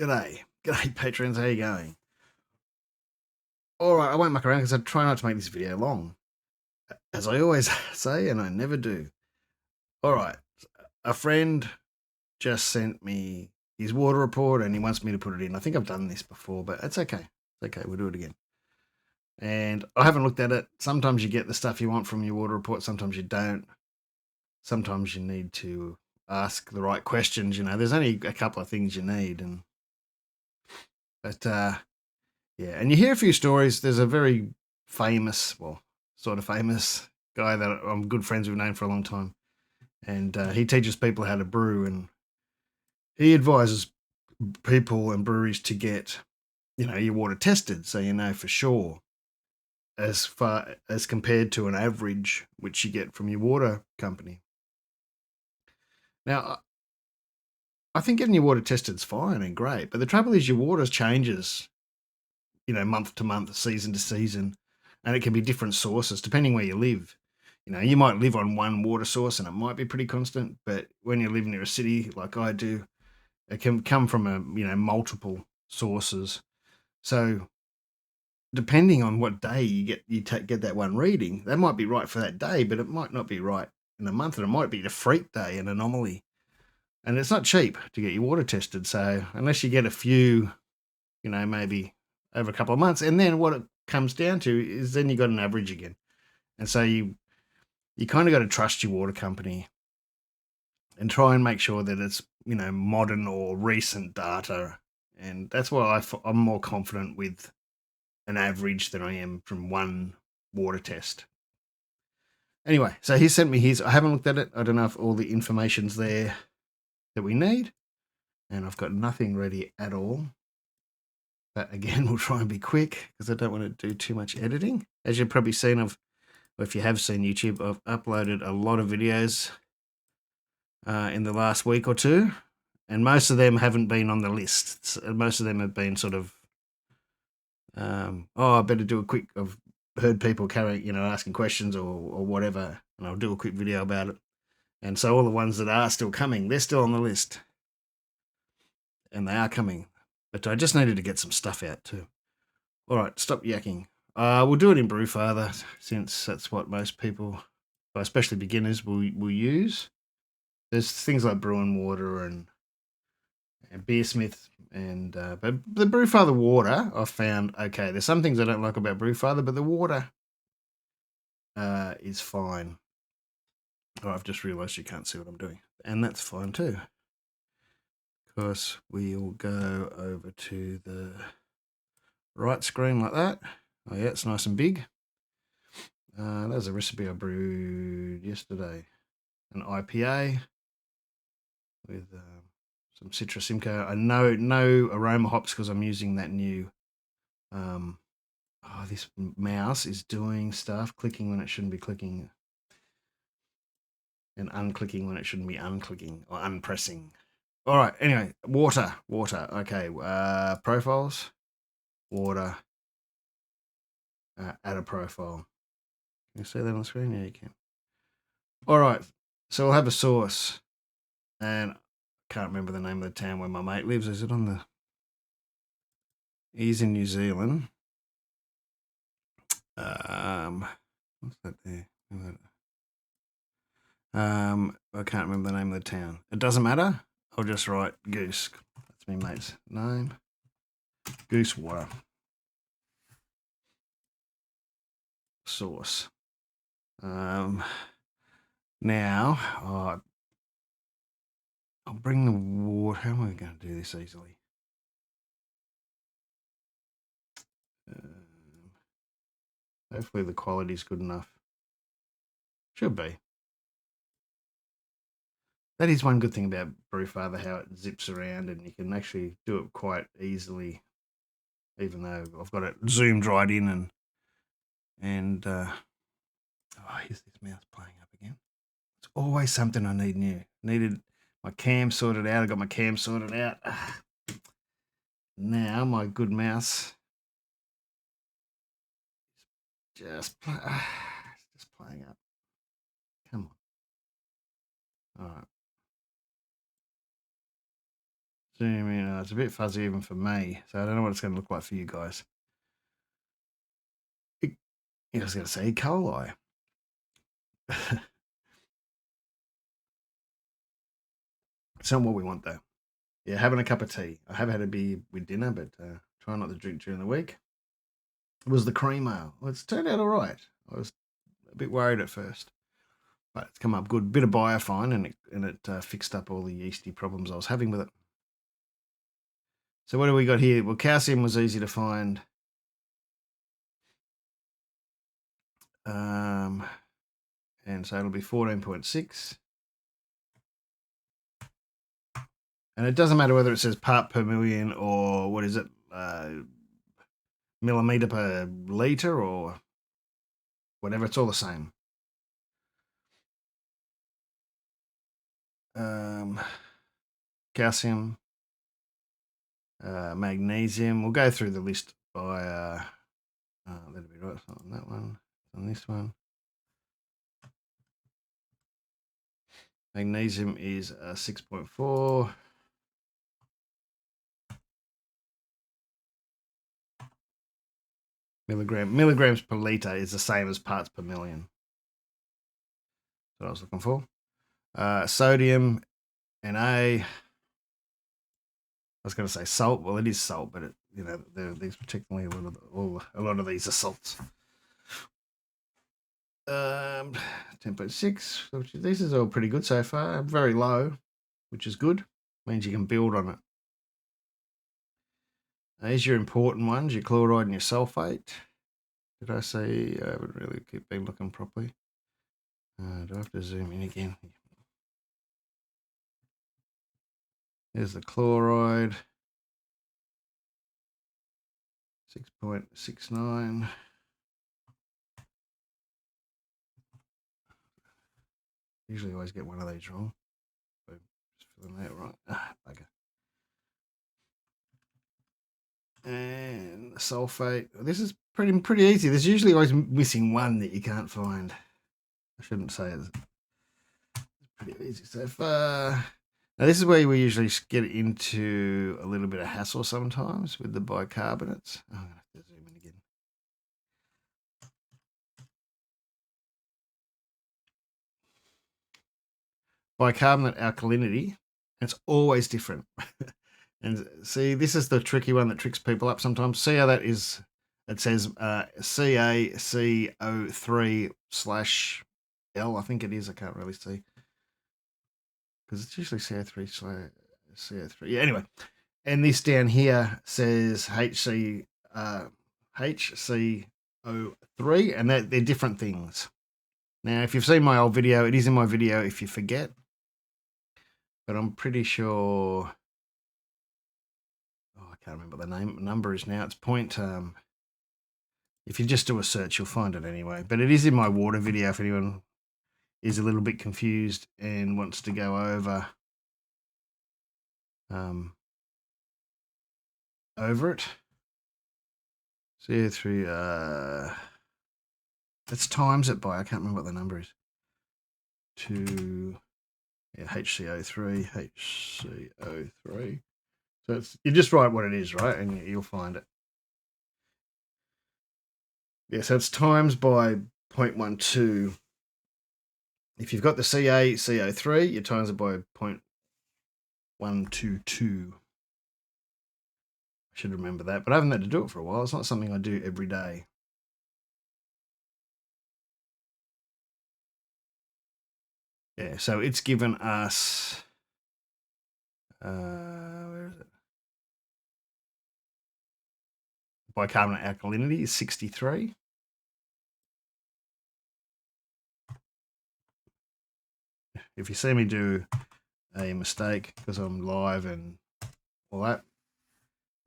G'day. G'day, patrons. How you going? All right, I won't muck around because I try not to make this video long, as I always say, and I never do. All right, a friend just sent me his water report and he wants me to put it in. I think I've done this before, but it's okay. It's okay. We'll do it again. And I haven't looked at it. Sometimes you get the stuff you want from your water report, sometimes you don't. Sometimes you need to ask the right questions. There's only a couple of things you need, but yeah, and you hear a few stories. There's a very famous, well, sort of famous guy that I'm good friends with, known for a long time, and he teaches people how to brew, and he advises people and breweries to get, your water tested, so you know for sure, as far as compared to an average which you get from your water company. Now, I think getting your water tested is fine and great, but the trouble is your water changes, month to month, season to season, and it can be different sources depending where you live. You might live on one water source and it might be pretty constant, but when you live near a city like I do, it can come from multiple sources. So depending on what day get that one reading, that might be right for that day, but it might not be right in a month, and it might be a freak day, an anomaly. And it's not cheap to get your water tested. So unless you get a few, maybe over a couple of months, and then what it comes down to is then you got an average again. And so you kind of got to trust your water company and try and make sure that it's, modern or recent data. And that's why I'm more confident with an average than I am from one water test. Anyway, so he sent me his. I haven't looked at it. I don't know if all the information's there that we need. And I've got nothing ready at all. But again, we'll try and be quick because I don't want to do too much editing. As you've probably seen, or if you have seen YouTube, I've uploaded a lot of videos in the last week or two, and most of them haven't been on the list. Most of them have been sort of, I better do a quick. I've heard people asking questions or whatever, and I'll do a quick video about it. And so all the ones that are still coming, they're still on the list, and they are coming. But I just needed to get some stuff out too. All right, stop yakking. We'll do it in Brewfather, since that's what most people, especially beginners, will use. There's things like Brew and Water and Beersmith, and but the Brewfather water I've found okay. There's some things I don't like about Brewfather, but the water is fine. Oh, I've just realised you can't see what I'm doing, and that's fine too. Of course, we'll go over to the right screen like that. Oh yeah, it's nice and big. There's a recipe I brewed yesterday, an IPA with some Citrus Simcoe. I know no aroma hops because I'm using that new. This mouse is doing stuff, clicking when it shouldn't be clicking, and unclicking when it shouldn't be unclicking or unpressing. All right. Anyway, water. Okay. Profiles, water. Add a profile. Can you see that on the screen? Yeah, you can. All right. So we'll have a source, and I can't remember the name of the town where my mate lives. Is it on the? He's in New Zealand. What's that there? I can't remember the name of the town. It doesn't matter. I'll just write Goose. That's me mate's name. Goose water. Source. Now, I'll bring the water. How am I going to do this easily? Hopefully the quality is good enough. Should be. That is one good thing about Brewfather, how it zips around and you can actually do it quite easily, even though I've got it zoomed right in and here's this mouse playing up again. It's always something I need new. Needed my cam sorted out. I got my cam sorted out. Now my good mouse is just playing up. Come on. All right. zoom in. It's a bit fuzzy even for me, so I don't know what it's going to look like for you guys. I was going to say E. coli. It's not what we want, though. Yeah, having a cup of tea. I have had a beer with dinner, but try not to drink during the week. It was the cream ale. Well, it's turned out all right. I was a bit worried at first, but it's come up good. Bit of biofine, and it fixed up all the yeasty problems I was having with it. So what do we got here? Well, calcium was easy to find. And so it'll be 14.6. And it doesn't matter whether it says part per million or what is it, millimeter per litre or whatever. It's all the same. Calcium, magnesium. We'll go through the list by, that'll be right. It's not on that one. It's on this one. Magnesium is 6.4. Milligrams per litre is the same as parts per million. That's what I was looking for. Sodium, Na. I was going to say salt. Well, it is salt, but these particularly a lot of these are salts. 10.6. Which this is all pretty good so far. Very low, which is good. Means you can build on it. These are your important ones: your chloride and your sulfate. Did I say I haven't really been looking properly? Do I have to zoom in again? Here's the chloride. 6.69. Usually always get one of these wrong. So just filling that right. Bugger. And the sulfate. This is pretty easy. There's usually always missing one that you can't find. I shouldn't say it's pretty easy so far. Now this is where we usually get into a little bit of hassle sometimes with the bicarbonates. I'm gonna have to zoom in again. Bicarbonate alkalinity. It's always different. And see, this is the tricky one that tricks people up sometimes. See how that is? It says CaCO3/L, I think it is. I can't really see because it's usually CO3/CO3. Yeah, anyway. And this down here says HCO3, and they're different things. Now, if you've seen my old video, it is in my video if you forget. But I'm pretty sure... I can't remember the number is now. It's point... if you just do a search, you'll find it anyway. But it is in my water video if anyone is a little bit confused and wants to go over it. CO3, let's times it by, I can't remember what the number is. HCO3. So you just write what it is, right? And you'll find it. Yeah, so it's times by 0.12. If you've got the CaCO3, you times it by 0.122. I should remember that, but I haven't had to do it for a while. It's not something I do every day. Yeah, so it's given us... where is it? Bicarbonate alkalinity is 63. If you see me do a mistake because I'm live and all that,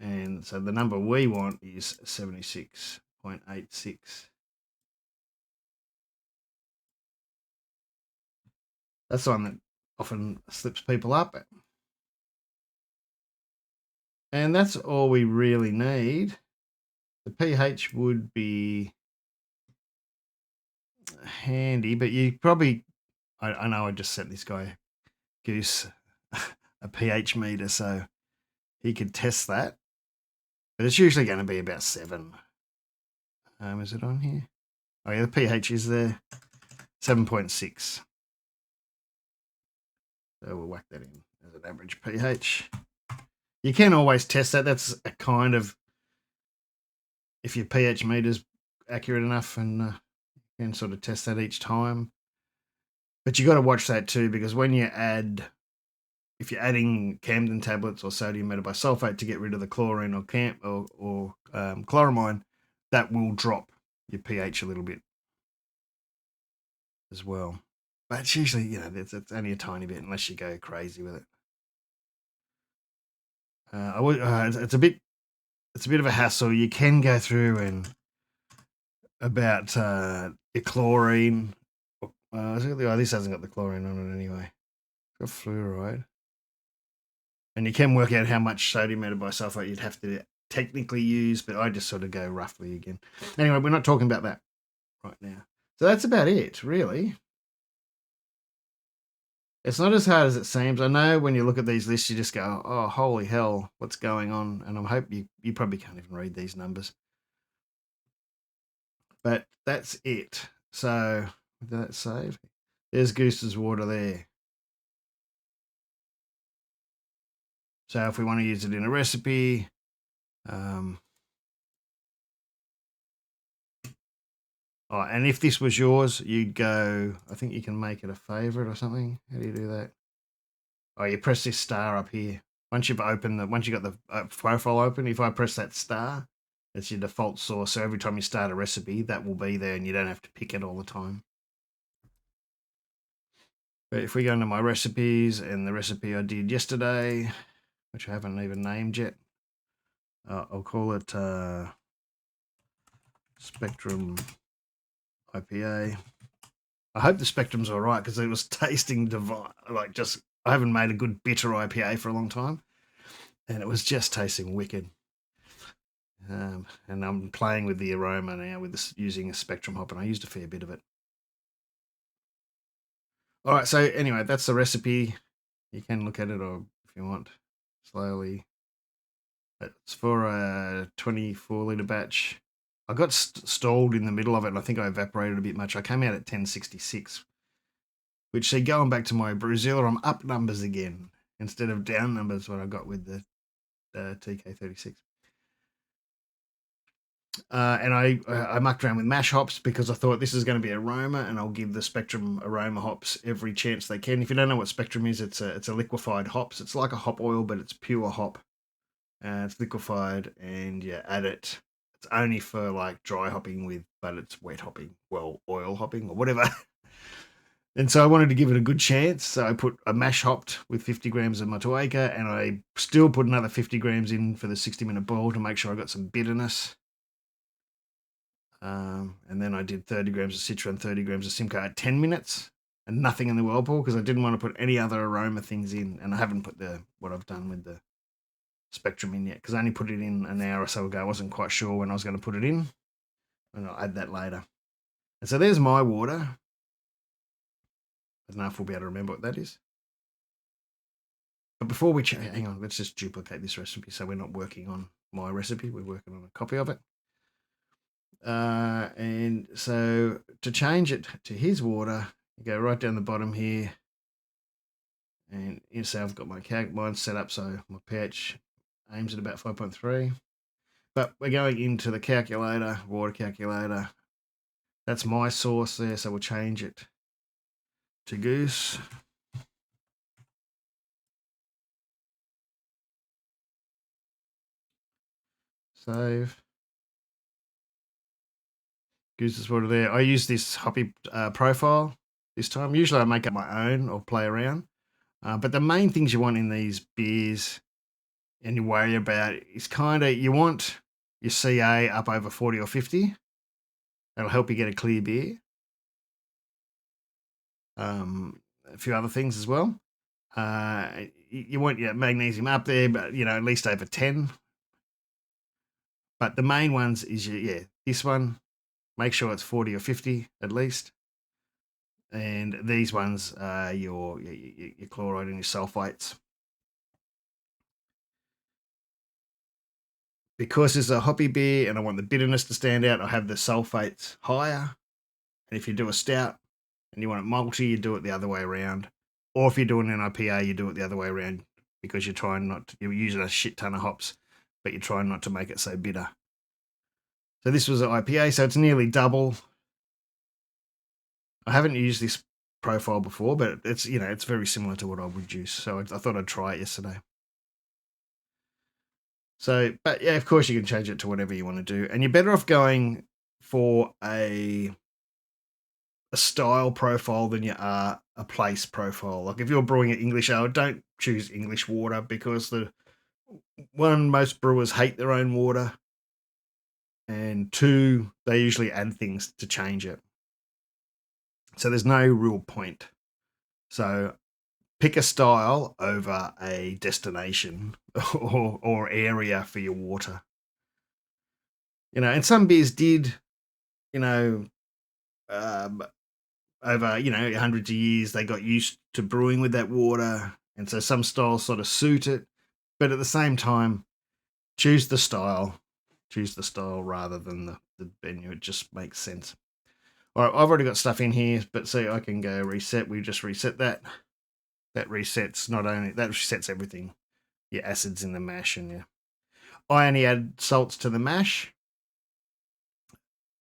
and so the number we want is 76.86. That's the one that often slips people up. And that's all we really need. The pH would be handy, but you probably... I know I just sent this guy, Goose, a pH meter, so he could test that, but it's usually going to be about 7. Is it on here? Oh yeah, the pH is there, 7.6. So we'll whack that in as an average pH. You can always test that. That's a kind of, if your pH meter's accurate enough, and you can sort of test that each time. But you got to watch that too, because when you add, if you're adding Camden tablets or sodium metabisulfate to get rid of the chlorine or chloramine, that will drop your pH a little bit as well. But it's usually, it's only a tiny bit unless you go crazy with it. It's a bit of a hassle. You can go through and about your chlorine. This hasn't got the chlorine on it anyway. It's got fluoride. And you can work out how much sodium metabisulfate you'd have to technically use, but I just sort of go roughly again. Anyway, we're not talking about that right now. So that's about it, really. It's not as hard as it seems. I know when you look at these lists, you just go, oh, holy hell, what's going on? And I hope you probably can't even read these numbers. But that's it. So, did that save? There's Goose's water there. So if we want to use it in a recipe, and if this was yours, you'd go, I think you can make it a favorite or something. How do you do that? Oh, you press this star up here. Once you've got the profile open, if I press that star, it's your default source. So every time you start a recipe, that will be there and you don't have to pick it all the time. But if we go into my recipes and the recipe I did yesterday, which I haven't even named yet, I'll call it Spectrum IPA. I hope the Spectrum's all right because it was tasting divine. I haven't made a good bitter IPA for a long time, and it was just tasting wicked. And I'm playing with the aroma now with this, using a Spectrum hop, and I used a fair bit of it. All right, so anyway, that's the recipe. You can look at it, or if you want, slowly. It's for a 24-litre batch. I got stalled in the middle of it, and I think I evaporated a bit much. I came out at 1066, which, see, going back to my Brewzilla, I'm up numbers again instead of down numbers what I got with the TK36. And I mucked around with mash hops because I thought this is going to be aroma, and I'll give the Spectrum aroma hops every chance they can. If you don't know what Spectrum is, it's a liquefied hops. It's like a hop oil, but it's pure hop. It's liquefied, and you add it. It's only for like dry hopping but it's wet hopping, well, oil hopping or whatever. And so I wanted to give it a good chance. So I put a mash hopped with 50 grams of Motueka, and I still put another 50 grams in for the 60-minute boil to make sure I got some bitterness. And then I did 30 grams of Citra and 30 grams of Simcoe at 10 minutes and nothing in the whirlpool because I didn't want to put any other aroma things in. And I haven't put what I've done with the Spectrum in yet because I only put it in an hour or so ago. I wasn't quite sure when I was going to put it in, and I'll add that later. And so there's my water. I don't know if we'll be able to remember what that is. But before we hang on, let's just duplicate this recipe so we're not working on my recipe. We're working on a copy of it. And so to change it to his water, you go right down the bottom here. And so I've got mine set up so my pH aims at about 5.3. But we're going into the calculator, water calculator. That's my source there, so we'll change it to Goose. Save. Goose's water there. I use this hoppy profile this time. Usually I make up my own or play around. But the main things you want in these beers and you worry about is you want your CA up over 40 or 50. That'll help you get a clear beer. A few other things as well. You want your magnesium up there, but at least over 10. But the main ones is this one. Make sure it's 40 or 50 at least. And these ones are your chloride and your sulfites. because it's a hoppy beer and I want the bitterness to stand out, I have the sulfates higher. And if you do a stout and you want it malty, you do it the other way around. Or if you're doing an IPA, you do it the other way around because you're trying not to, you're using a shit ton of hops, but you're trying not to make it so bitter. So this was an IPA, so it's nearly double. I haven't used this profile before, but it's, you know, it's very similar to what I would use. So I thought I'd try it yesterday. So, but yeah, of course you can change it to whatever you want to do. And you're better off going for a style profile than you are a place profile. Like if you're brewing an English ale, don't choose English water because most brewers hate their own water, and two, they usually add things to change it. So there's no real point. So pick a style over a destination or area for your water. You know, and some beers did, you know, over, you know, hundreds of years, they got used to brewing with that water. And so some styles sort of suit it. But at the same time, choose the style rather than the venue. It just makes sense. All right, I've already got stuff in here, but see, I can go reset. We just reset that. That resets that resets everything. Your acids in the mash and your. I only add salts to the mash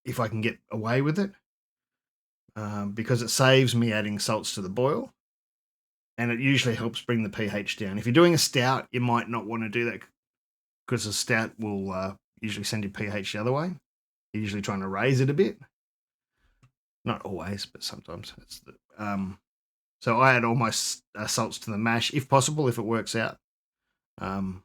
if I can get away with it, because it saves me adding salts to the boil, and it usually helps bring the pH down. If you're doing a stout, you might not want to do that because a stout will usually send your pH the other way. You're usually trying to raise it a bit. Not always, but sometimes. So I add all my salts to the mash, if possible, if it works out. And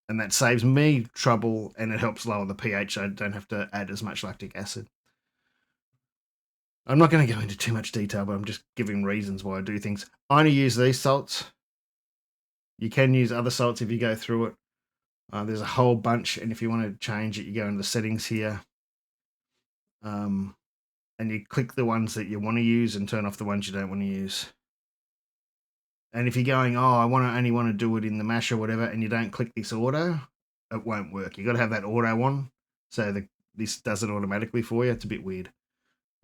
that saves me trouble, and it helps lower the pH. So I don't have to add as much lactic acid. I'm not going to go into too much detail, but I'm just giving reasons why I do things. I only use these salts. You can use other salts if you go through it. There's a whole bunch, and if you want to change it, you go into the settings here. And you click the ones that you want to use and turn off the ones you don't want to use. And if you're going, oh, I only want to do it in the mash or whatever, and you don't click this auto, it won't work. You've got to have that auto on so this does it automatically for you. It's a bit weird.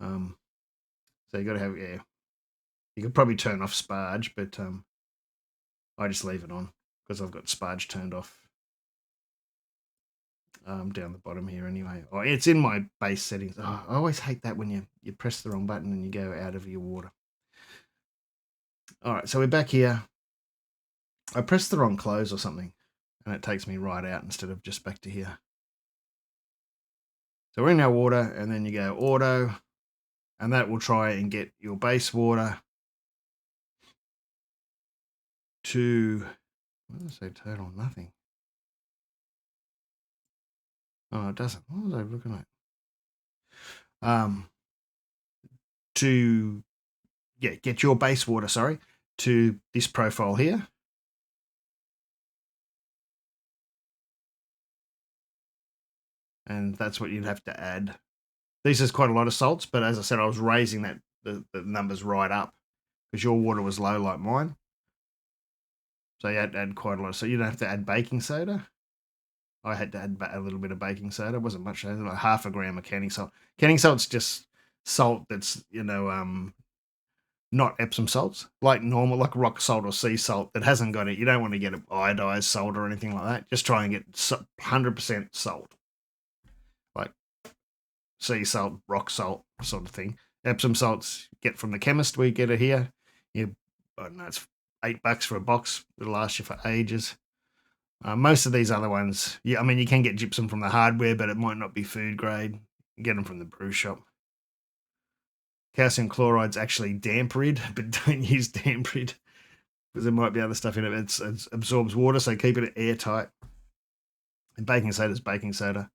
So you got to have, yeah. You could probably turn off sparge, but I just leave it on because I've got sparge turned off down the bottom here anyway. Oh, it's in my base settings. Oh, I always hate that when you press the wrong button and you go out of your water. All right, so we're back here. I pressed the wrong close or something, and it takes me right out instead of just back to here. So we're in our water, and then you go auto, and that will try and get your base water to, what does it say total? Nothing. Oh, it doesn't. What was I looking at? To get your base water, sorry, to this profile here. And that's what you'd have to add. This is quite a lot of salts, but as I said, I was raising the numbers right up because your water was low like mine. So you had to add quite a lot. So you don't have to add baking soda. I had to add a little bit of baking soda. It wasn't much, like half a gram of canning salt. Canning salt's just salt that's, not Epsom salts, like normal, like rock salt or sea salt that hasn't got it. You don't want to get an iodized salt or anything like that. Just try and get 100% salt, like sea salt, rock salt sort of thing. Epsom salts get from the chemist. We get it here. I don't know, it's $8 for a box. It'll last you for ages. Most of these other ones, I mean, you can get gypsum from the hardware, but it might not be food grade. You get them from the brew shop. Calcium chloride's actually damp rid, but don't use damp rid because there might be other stuff in it. It absorbs water, so keep it airtight. And baking soda is baking soda.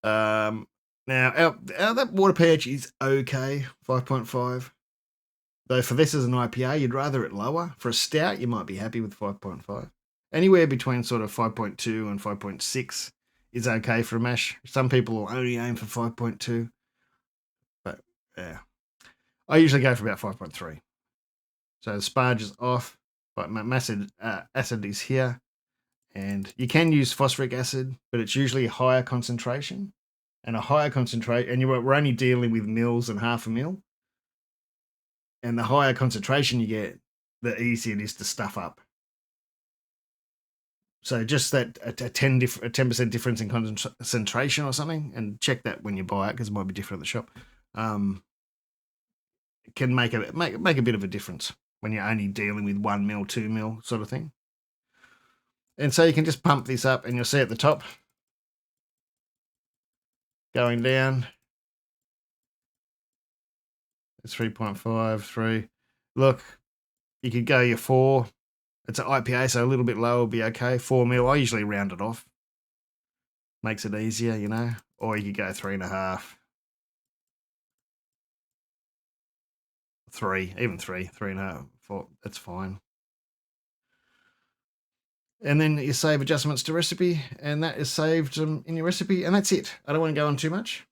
Now, that water pH is okay, 5.5. Though for this as an IPA, you'd rather it lower. For a stout, you might be happy with 5.5. Anywhere between sort of 5.2 and 5.6 is okay for a mash. Some people will only aim for 5.2. But, yeah. I usually go for about 5.3. So the sparge is off, but my acid is here. And you can use phosphoric acid, but it's usually a higher concentration. And a higher concentration, and we're only dealing with mils and half a mil. And the higher concentration you get, the easier it is to stuff up. So just that a 10% difference in concentration or something, and check that when you buy it because it might be different at the shop. Can make a bit of a difference when you're only dealing with 1 mil, 2 mil sort of thing. And so you can just pump this up, and you'll see at the top going down. It's 3.5, 3. Look, you could go your 4. It's an IPA, so a little bit lower will be okay. 4 mil. I usually round it off. Makes it easier, you know. Or you could go 3.5. 3, even 3, 3.5, 4. That's fine. And then you save adjustments to recipe, and that is saved in your recipe, and that's it. I don't want to go on too much.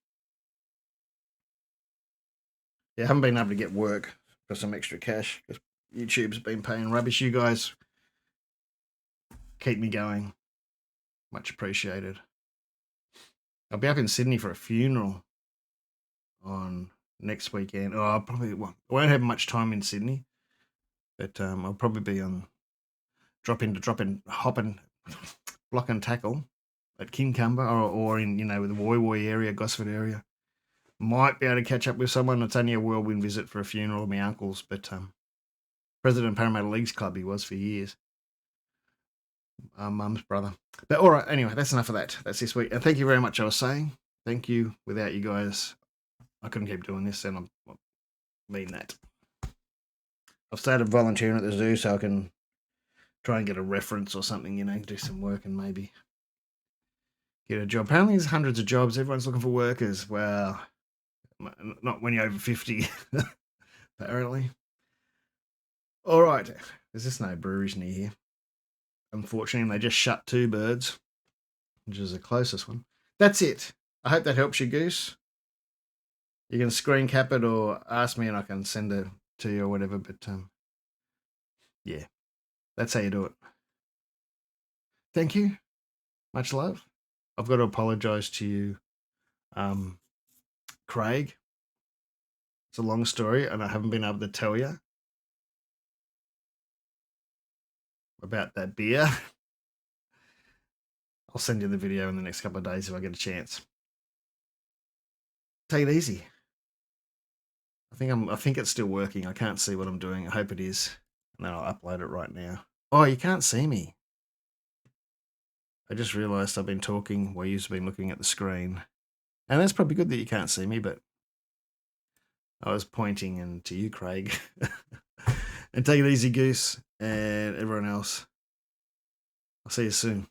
Yeah, I haven't been able to get work for some extra cash because YouTube's been paying rubbish. You guys keep me going. Much appreciated. I'll be up in Sydney for a funeral on next weekend. Oh, I won't have much time in Sydney, but I'll probably be on dropping, hopping, block and tackle at Kincumber or in, the Woy Woy area, Gosford area. Might be able to catch up with someone. It's only a whirlwind visit for a funeral of my uncle's, but President of Parramatta Leagues Club he was for years. Mum's brother. But all right, anyway, that's enough of that. That's this week. And thank you very much, I was saying. Thank you. Without you guys, I couldn't keep doing this, and I mean that. I've started volunteering at the zoo so I can try and get a reference or something, do some work and maybe get a job. Apparently there's hundreds of jobs. Everyone's looking for workers. Well, not when you're over 50, apparently. All right. There's just no breweries near here. Unfortunately, they just shut 2 birds, which is the closest one. That's it. I hope that helps you, Goose. You can screen cap it or ask me and I can send it to you or whatever. But yeah, that's how you do it. Thank you. Much love. I've got to apologise to you, Craig. It's a long story and I haven't been able to tell you about that beer. I'll send you the video in the next couple of days if I get a chance. Take it easy. I think it's still working. I can't see what I'm doing. I hope it is. And then I'll upload it right now. Oh, you can't see me. I just realised I've been talking while you've been looking at the screen. And that's probably good that you can't see me, but I was pointing and to you, Craig. And take it easy, Goose, and everyone else. I'll see you soon.